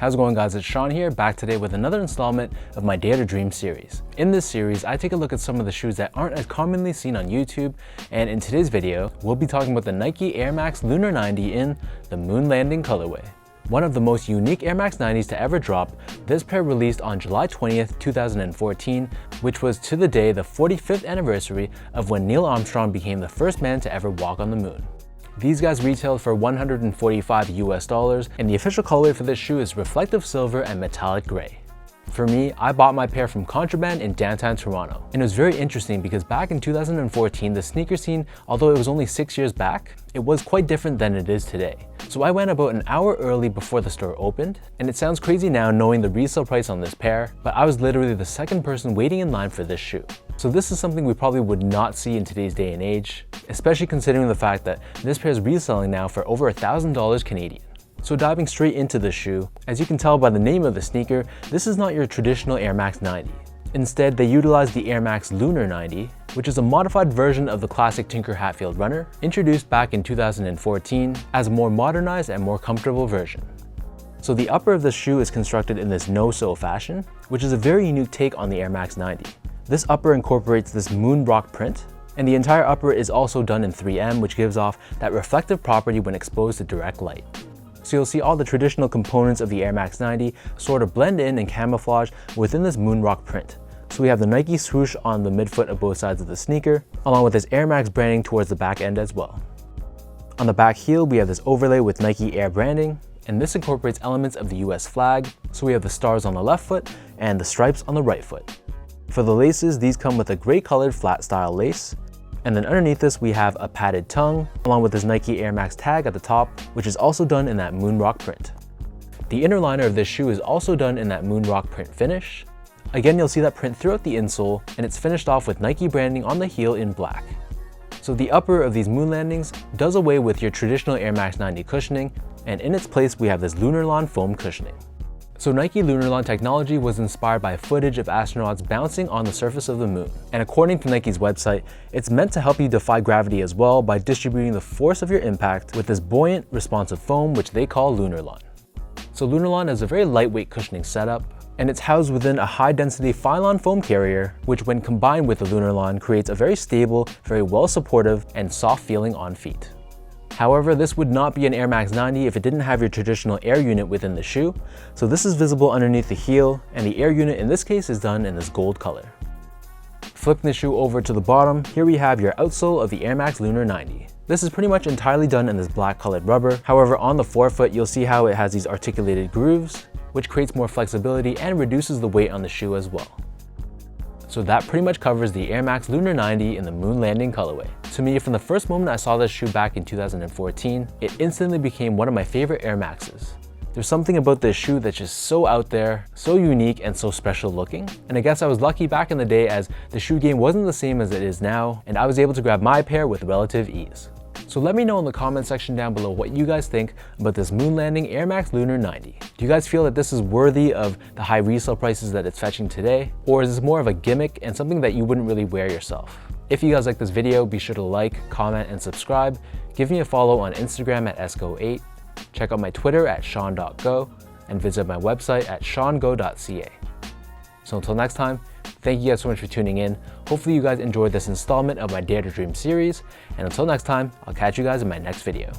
How's it going, guys? It's Sean here, back today with another installment of my Dare to Dream series. In this series, I take a look at some of the shoes that aren't as commonly seen on YouTube, and in today's video, we'll be talking about the Nike Air Max Lunar 90 in the Moon Landing colorway. One of the most unique Air Max 90s to ever drop, this pair released on July 20th, 2014, which was to the day the 45th anniversary of when Neil Armstrong became the first man to ever walk on the moon. These guys retailed for $145 US, and the official colorway for this shoe is reflective silver and metallic gray. For me, I bought my pair from Contraband in downtown Toronto, and it was very interesting because back in 2014, the sneaker scene, although it was only 6 years back, it was quite different than it is today. So I went about an hour early before the store opened, and it sounds crazy now knowing the resale price on this pair, but I was literally the second person waiting in line for this shoe. So this is something we probably would not see in today's day and age, especially considering the fact that this pair is reselling now for over $1,000 Canadian. So diving straight into this shoe, as you can tell by the name of the sneaker, this is not your traditional Air Max 90. Instead, they utilize the Air Max Lunar 90, which is a modified version of the classic Tinker Hatfield runner, introduced back in 2014 as a more modernized and more comfortable version. So the upper of the shoe is constructed in this no-sew fashion, which is a very unique take on the Air Max 90. This upper incorporates this moon rock print, and the entire upper is also done in 3M, which gives off that reflective property when exposed to direct light. So you'll see all the traditional components of the Air Max 90 sort of blend in and camouflage within this moon rock print. So we have the Nike swoosh on the midfoot of both sides of the sneaker, along with this Air Max branding towards the back end as well. On the back heel, we have this overlay with Nike Air branding, and this incorporates elements of the US flag. So we have the stars on the left foot and the stripes on the right foot. For the laces, these come with a gray colored flat style lace. And then underneath this, we have a padded tongue, along with this Nike Air Max tag at the top, which is also done in that moon rock print. The inner liner of this shoe is also done in that moon rock print finish. Again, you'll see that print throughout the insole, and it's finished off with Nike branding on the heel in black. So the upper of these moon landings does away with your traditional Air Max 90 cushioning, and in its place, we have this Lunarlon foam cushioning. So Nike Lunarlon technology was inspired by footage of astronauts bouncing on the surface of the moon. And according to Nike's website, it's meant to help you defy gravity as well by distributing the force of your impact with this buoyant, responsive foam, which they call Lunarlon. So Lunarlon is a very lightweight cushioning setup, and it's housed within a high-density Phylon foam carrier, which when combined with the Lunarlon creates a very stable, very well-supportive, and soft feeling on feet. However, this would not be an Air Max 90 if it didn't have your traditional air unit within the shoe, so this is visible underneath the heel, and the air unit in this case is done in this gold color. Flipping the shoe over to the bottom, here we have your outsole of the Air Max Lunar 90. This is pretty much entirely done in this black colored rubber. However, on the forefoot, you'll see how it has these articulated grooves, which creates more flexibility and reduces the weight on the shoe as well. So that pretty much covers the Air Max Lunar 90 in the moon landing colorway. To me, from the first moment I saw this shoe back in 2014, it instantly became one of my favorite Air Maxes. There's something about this shoe that's just so out there, so unique, and so special looking. And I guess I was lucky back in the day as the shoe game wasn't the same as it is now, and I was able to grab my pair with relative ease. So let me know in the comment section down below what you guys think about this moon landing Air Max Lunar 90. Do you guys feel that this is worthy of the high resale prices that it's fetching today? Or is this more of a gimmick and something that you wouldn't really wear yourself? If you guys like this video, be sure to like, comment, and subscribe. Give me a follow on Instagram at esco8. Check out my Twitter at sean.go and visit my website at seango.ca. So until next time, thank you guys so much for tuning in. Hopefully you guys enjoyed this installment of my Dare to Dream series, and until next time, I'll catch you guys in my next video.